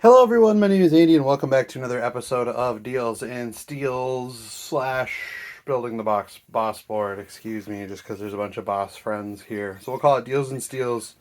Hello everyone, my name is Andy and welcome back to another episode of Deals and Steals slash Building the Boss Board, excuse me, just because there's a bunch of boss friends here. So we'll call it Deals and Steals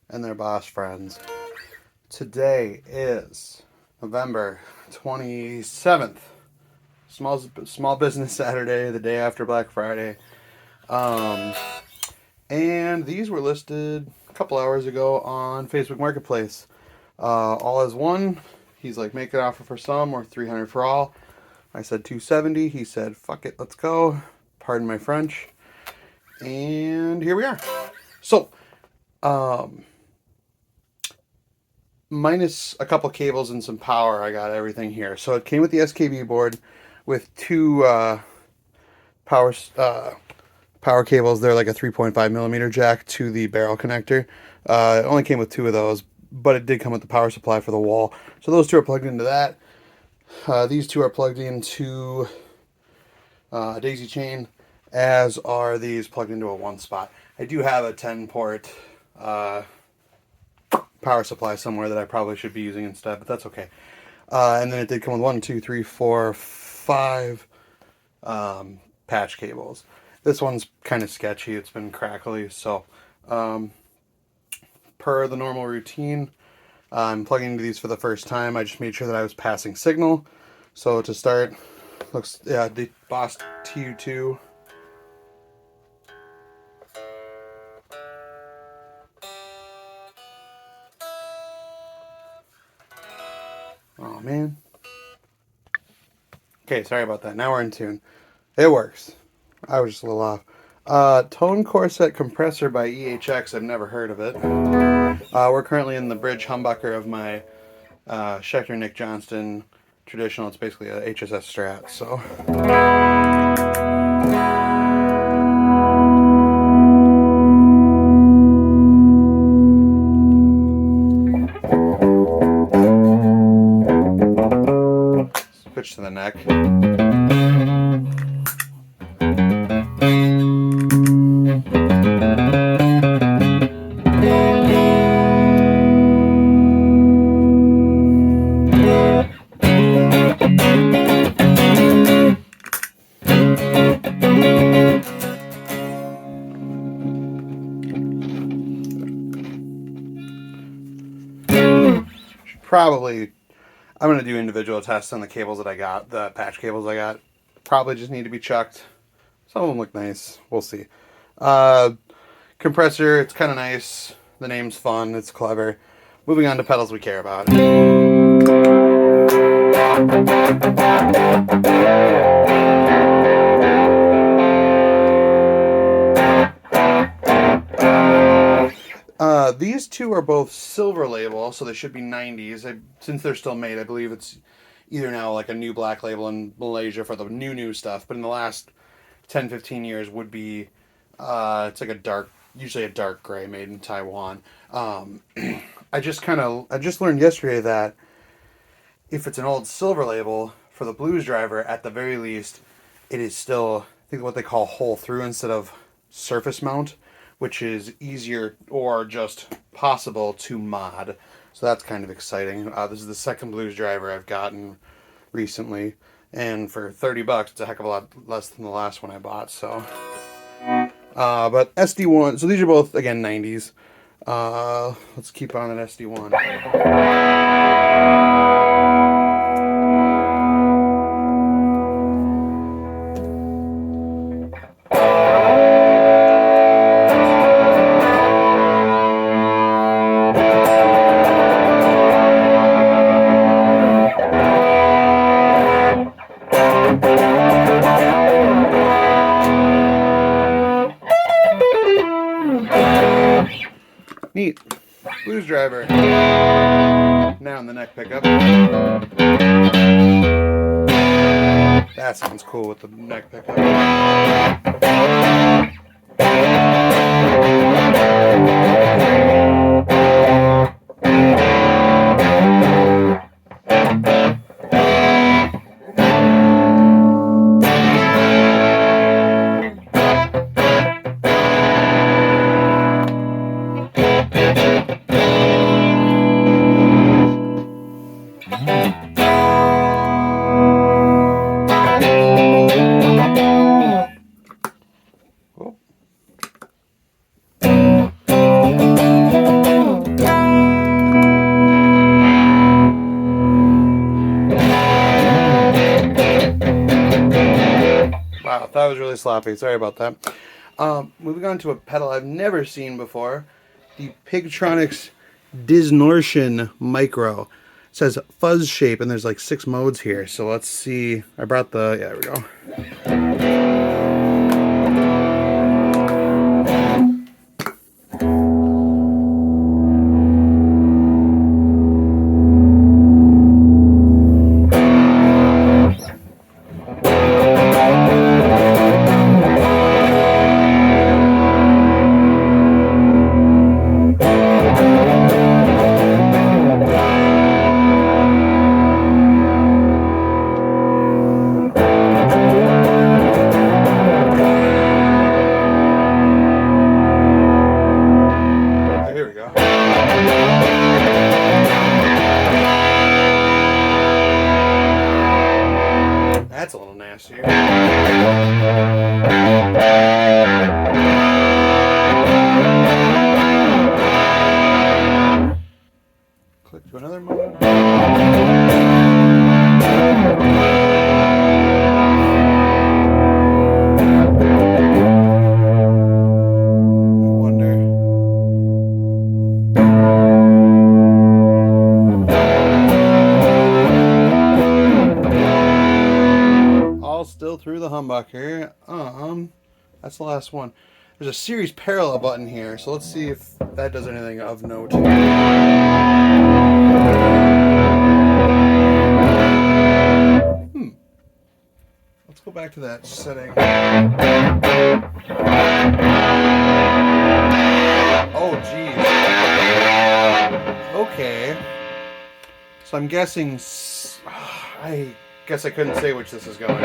and their boss friends. Today is November 27th, Small Business Saturday, the day after Black Friday. And these were listed a couple hours ago on Facebook Marketplace. All as one. He's like, make an offer for some or 300 for all. I said 270. He said, fuck it, let's go. Pardon my French. And here we are. So, minus a couple cables and some power, I got everything here. So it came with the SKB board with two power cables. They're like a 3.5 millimeter jack to the barrel connector. It only came with two of those, but it did come with the power supply for the wall. So those two are plugged into that. These two are plugged into a daisy chain, as are these plugged into a one spot. I do have a 10-port power supply somewhere that I probably should be using instead, but that's okay. And then it did come with 1, 2, 3, 4, 5 patch cables. This one's kind of sketchy. It's been crackly, so per the normal routine, I'm plugging into these for the first time. I just made sure that I was passing signal. So to start, the Boss TU2. Oh man. Okay, sorry about that. Now we're in tune. It works. I was just a little off. Tone Corset Compressor by EHX. I've never heard of it. We're currently in the bridge humbucker of my Schecter Nick Johnston traditional. It's basically a HSS Strat. So switch to the neck. Probably, I'm going to do individual tests on the cables that I got, the patch cables I got. Probably just need to be chucked. Some of them look nice. We'll see. Compressor, it's kind of nice. The name's fun. It's clever. Moving on to pedals we care about. These two are both silver label, so they should be 90s. Since they're still made, I believe it's either now like a new black label in Malaysia for the new stuff, but in the last 10-15 years would be it's like usually a dark gray made in Taiwan. I just learned yesterday that if it's an old silver label for the blues driver, at the very least, it is still, I think, what they call hole through instead of surface mount, which is easier or just possible to mod. So that's kind of exciting. This is the second blues driver I've gotten recently, and for $30, it's a heck of a lot less than the last one I bought. So, but SD1. So these are both again 90s. Let's keep on an SD1. Neat. Blues driver. Now in the neck pickup. That sounds cool with the neck pickup. Wow, that was really sloppy. Sorry about that. Moving on to a pedal I've never seen before. The Pigtronics Distortion Micro. It says fuzz shape, and there's like 6 modes here. So let's see. I brought the... Yeah, there we go. That's a little nasty. Click to another mode. Still through the humbucker. That's the last one. There's a series parallel button here, so let's see if that does anything of note. Let's go back to that setting. Oh, geez. Okay. So I'm guessing... I guess I couldn't say which this is going.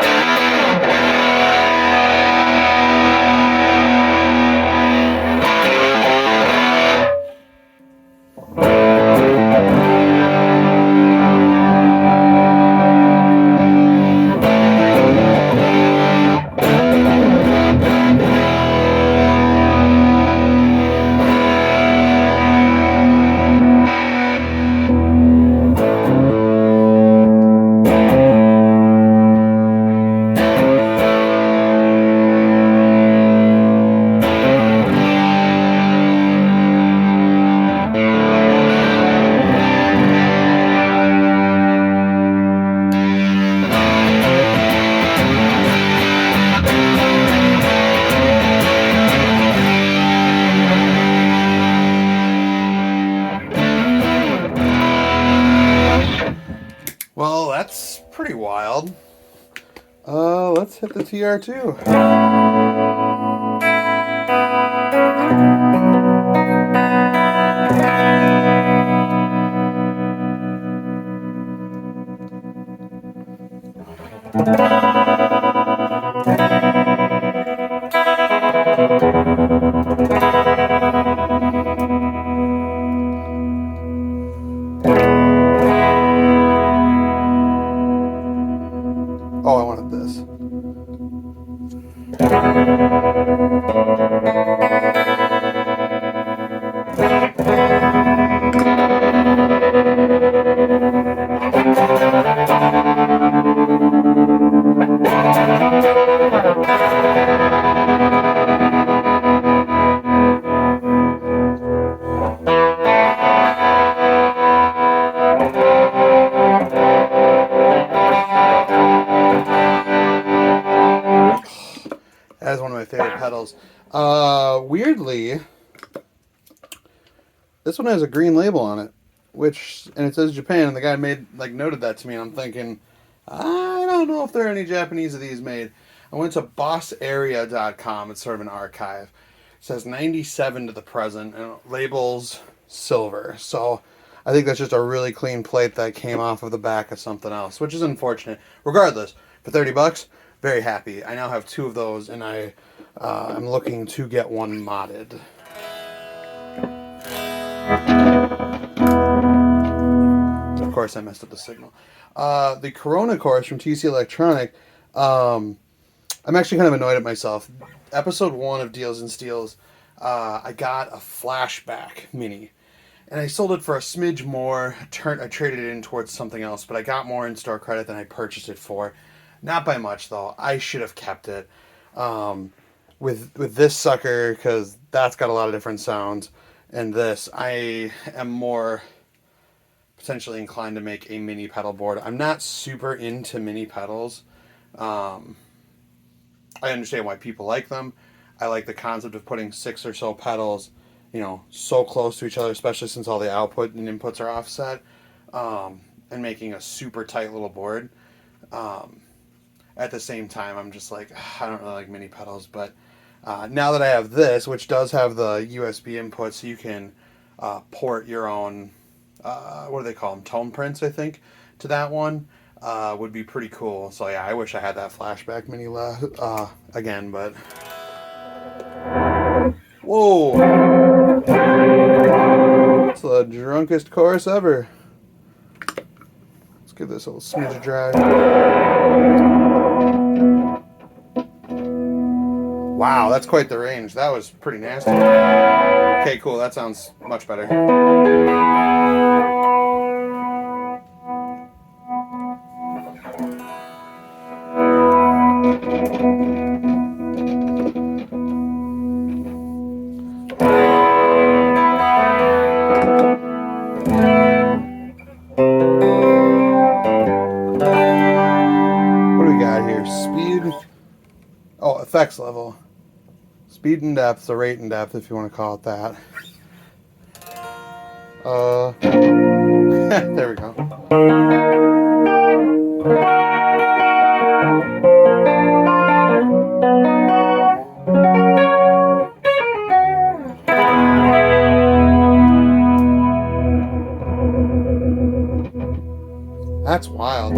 Well, that's pretty wild. Let's hit the TR2. Oh, I wanted this. That is one of my favorite pedals. Weirdly, this one has a green label on it, and it says Japan, and the guy noted that to me, and I'm thinking, I don't know if there are any Japanese of these made. I went to bossarea.com. It's sort of an archive. It says 97 to the present, and it labels silver. So I think that's just a really clean plate that came off of the back of something else, which is unfortunate. Regardless, for $30, very happy. I now have 2 of those, and I'm looking to get one modded. course I messed up the signal. The Corona course from TC Electronic, I'm actually kind of annoyed at myself. Episode 1 of Deals and Steals, I got a flashback mini. And I sold it for a smidge more. I traded it in towards something else, but I got more in-store credit than I purchased it for. Not by much, though. I should have kept it. With this sucker, because that's got a lot of different sounds, and this, I am more potentially inclined to make a mini pedal board. I'm not super into mini pedals. I understand why people like them. I like the concept of putting 6 or so pedals, you know, so close to each other, especially since all the output and inputs are offset, and making a super tight little board. At the same time, I'm just like, I don't really like mini pedals, but now that I have this, which does have the USB input, so you can port your own, what do they call them, tone prints, I think, to that one, would be pretty cool. So yeah, I wish I had that flashback mini again, but... Whoa! It's the drunkest chorus ever. Let's give this a little smidge of drive. Wow, that's quite the range. That was pretty nasty. Okay, cool. That sounds much better. What do we got here? Speed. Oh, effects level. Speed and depth, so rate and depth, if you want to call it that. There we go. That's wild.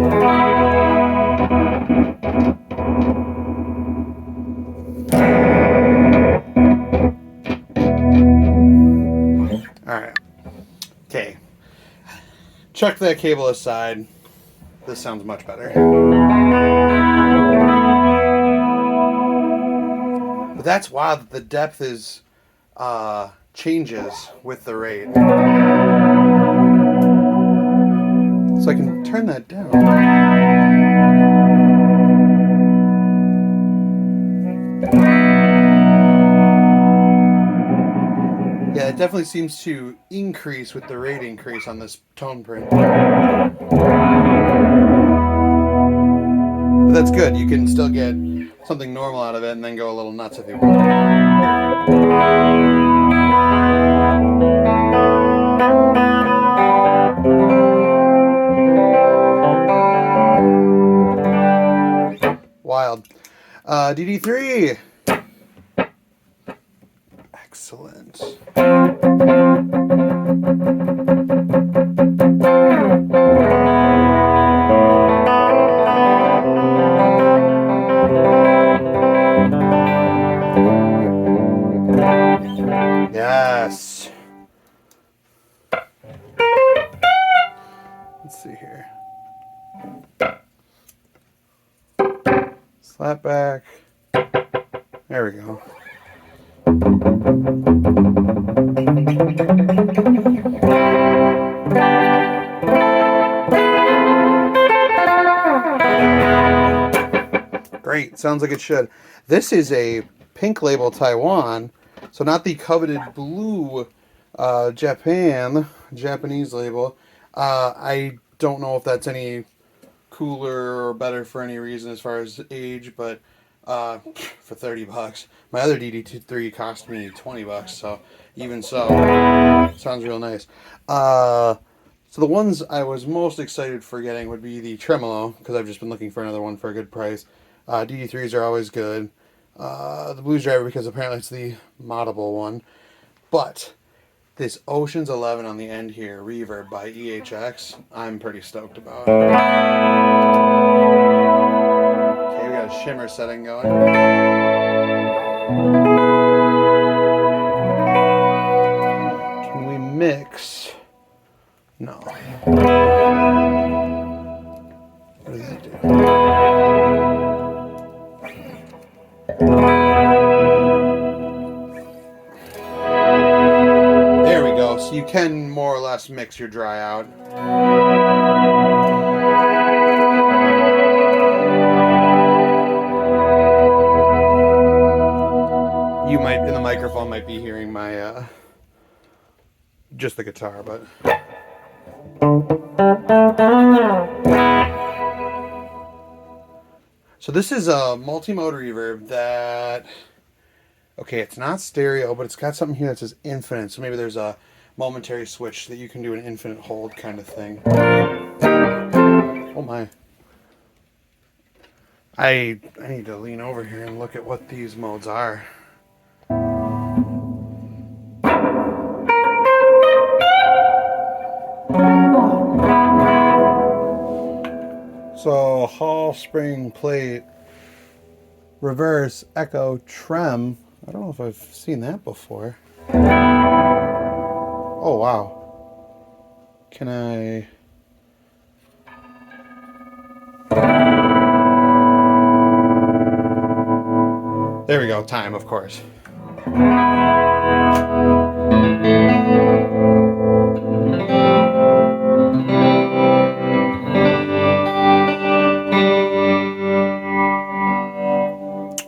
Alright. Okay. Chuck that cable aside. This sounds much better. But that's wild that the depth is changes with the rate. So I can turn that down. Yeah, it definitely seems to increase with the rate increase on this tone print. But that's good. You can still get something normal out of it and then go a little nuts if you want. Wild. DD3. Excellent. Yes. Let's see here. Slap back. There we go. Great. Sounds like it should. This is a pink label Taiwan, so not the coveted blue Japanese label. I don't know if that's any cooler or better for any reason as far as age, but for $30. My other DD3 cost me $20, so even so, sounds real nice. So the ones I was most excited for getting would be the tremolo, because I've just been looking for another one for a good price. DD3s are always good. The Blues Driver, because apparently it's the moddable one. But this Ocean's 11 on the end here, Reverb by EHX, I'm pretty stoked about. Okay, we got a shimmer setting going. Can we mix? No. can more or less mix your dry out. You might, in the microphone, might be hearing my, just the guitar, but... So this is a multi-mode reverb that... Okay, it's not stereo, but it's got something here that says infinite. So maybe there's a momentary switch that you can do an infinite hold kind of thing. Oh my. I need to lean over here and look at what these modes are. So Hall, spring, plate, reverse, echo, trem. I don't know if I've seen that before. Oh wow. Can I... There we go, time, of course.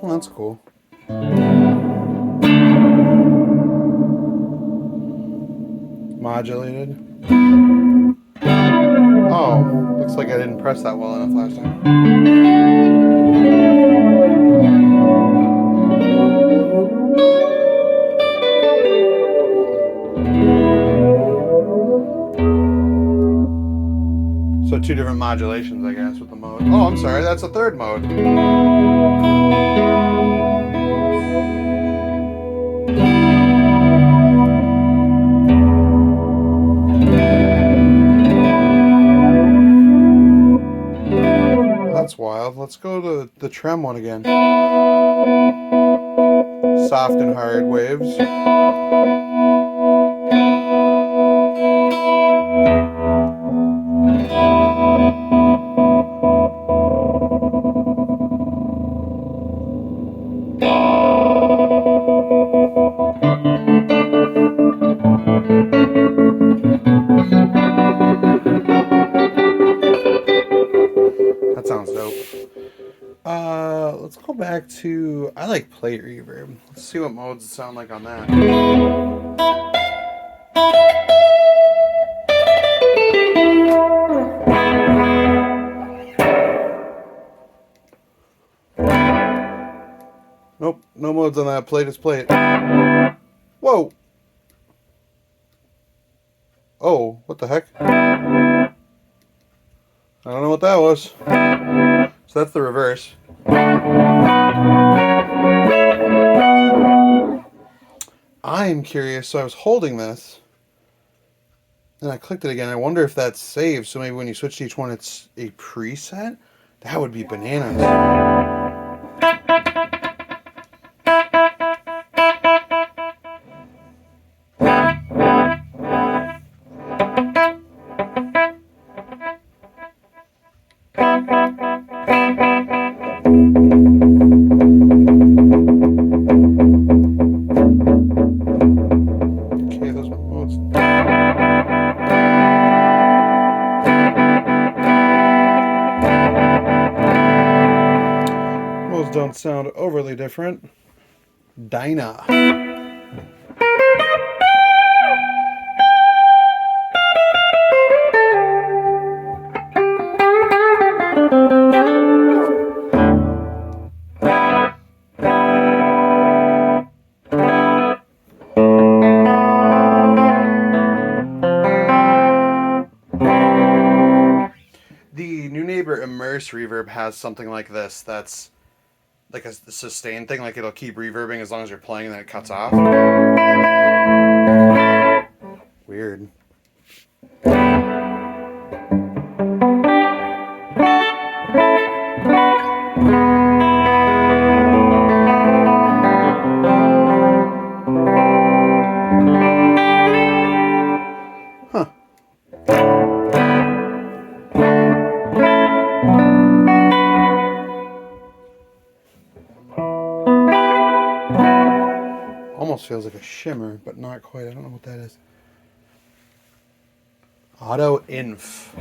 Well, that's cool. Modulated. Oh, looks like I didn't press that well enough last time. So two different modulations, I guess, with the mode. Oh, I'm sorry, that's a third mode. That's wild. Let's go to the trem one again. Soft and hard waves. That sounds dope. Let's go back to... I like plate reverb. Let's see what modes sound like on that. Nope, no modes on that. Plate is plate. Whoa! Oh, what the heck? I don't know what that was. So that's the reverse. I'm curious, so I was holding this, and I clicked it again. I wonder if that's saved, so maybe when you switch to each one, it's a preset? That would be bananas. Don't sound overly different. Dyna. The New Neighbor Immerse reverb has something like this. That's like a sustain thing, like it'll keep reverbing as long as you're playing and then it cuts off. Weird. Huh. Almost feels like a shimmer, but not quite. I don't know what that is. Auto Inf.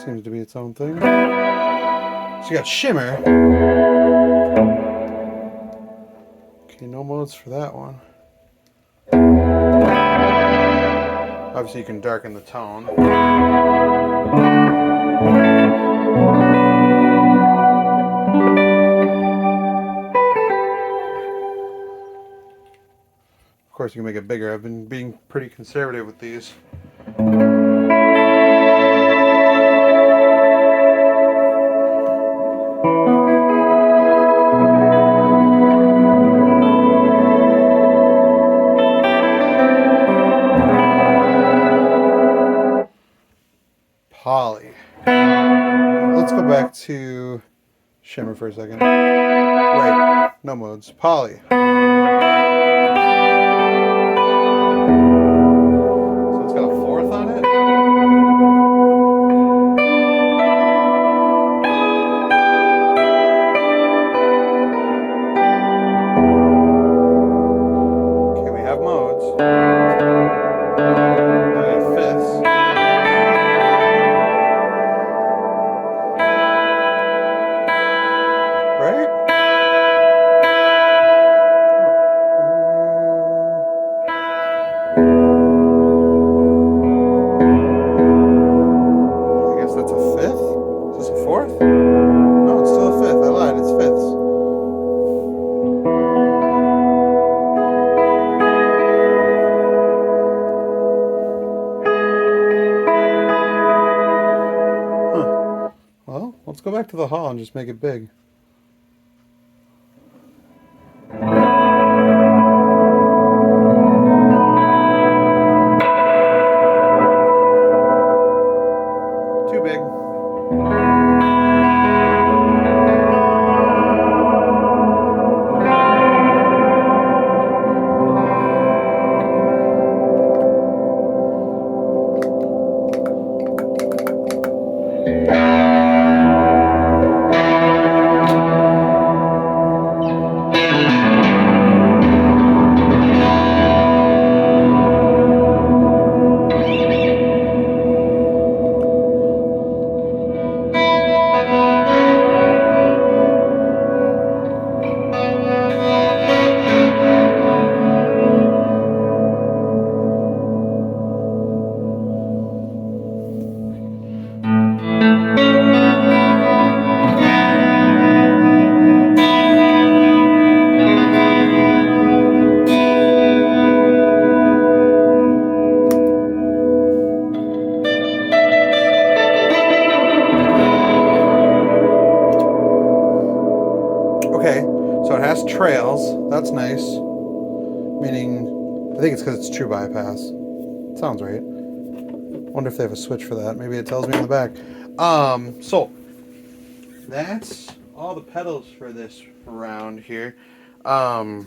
Seems to be its own thing. So you got shimmer. Okay, no modes for that one. Obviously you can darken the tone. Of course you can make it bigger. I've been being pretty conservative with these. Poly. Let's go back to shimmer for a second. Right, no modes. Poly. So it's got a fourth on it? Okay, we have modes. Now we have fifths. Right? I guess that's a fifth? Is this a fourth? No, it's still a fifth. I lied. It's fifths. Huh. Well, let's go back to the hall and just make it big. Too big. Okay, so it has trails. That's nice. Meaning, I think it's because it's true bypass. Sounds right. Wonder if they have a switch for that. Maybe it tells me on the back. So that's all the pedals for this round here. So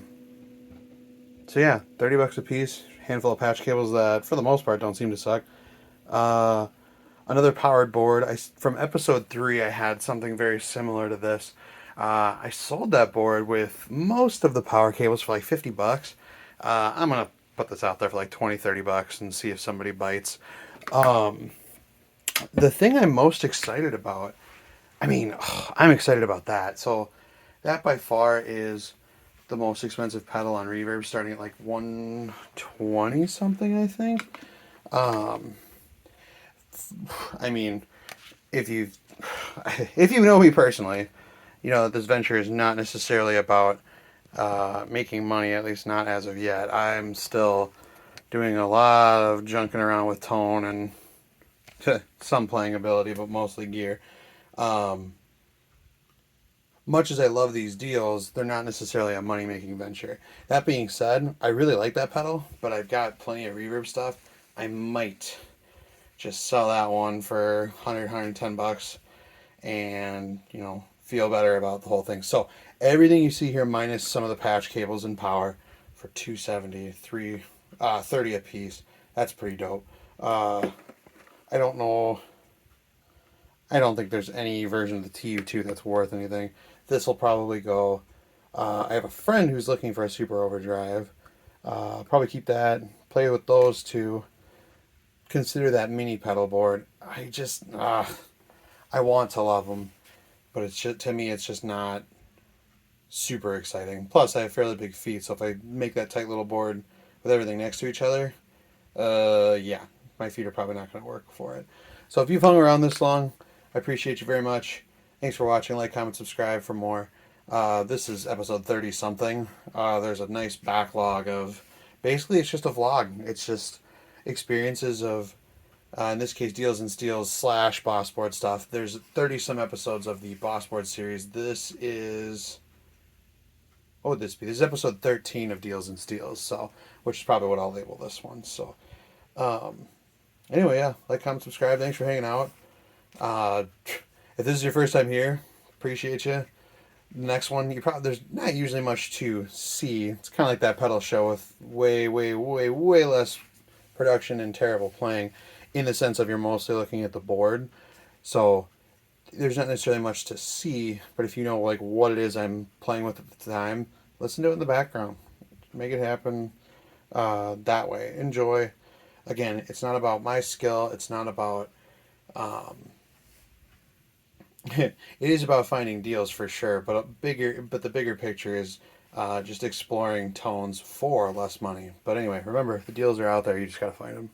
yeah, $30 a piece. Handful of patch cables that, for the most part, don't seem to suck. Another powered board. From episode 3, I had something very similar to this. I sold that board with most of the power cables for like $50. I'm gonna put this out there for like $20-$30 and see if somebody bites. The thing I'm most excited about, I'm excited about that. So that by far is the most expensive pedal on Reverb, starting at like 120 something, I think. If you know me personally, you know that this venture is not necessarily about making money, at least not as of yet. I'm still doing a lot of junking around with tone and some playing ability, but mostly gear. Much as I love these deals, they're not necessarily a money-making venture. That being said, I really like that pedal, but I've got plenty of reverb stuff. I might just sell that one for $110 and, feel better about the whole thing. So everything you see here minus some of the patch cables and power for $270, $30 a piece. That's pretty dope. I don't know I don't think there's any version of the TU2 that's worth anything. This will probably go. I have a friend who's looking for a Super Overdrive. Probably keep that. Play with those two. Consider that mini pedal board. I want to love them, but it's just, to me, it's just not super exciting. Plus, I have fairly big feet, so if I make that tight little board with everything next to each other, yeah, my feet are probably not going to work for it. So if you've hung around this long, I appreciate you very much. Thanks for watching. Like, comment, subscribe for more. This is episode 30 something. There's a nice backlog of, basically it's just a vlog. It's just experiences of, in this case, Deals and Steals / Boss Board stuff. There's 30 some episodes of the Boss Board series. This is, what would this be? This is episode 13 of Deals and Steals, so, which is probably what I'll label this one. So, anyway, yeah, like, comment, subscribe. Thanks for hanging out. If this is your first time here, appreciate you. The next one, there's not usually much to see. It's kind of like that pedal show with way less production and terrible playing, in the sense of you're mostly looking at the board. So there's not necessarily much to see, but if you know like what it is I'm playing with at the time, listen to it in the background. Make it happen that way. Enjoy. Again, it's not about my skill. It's not about it is about finding deals for sure, but the bigger picture is just exploring tones for less money. But anyway, remember, the deals are out there. You just got to find them.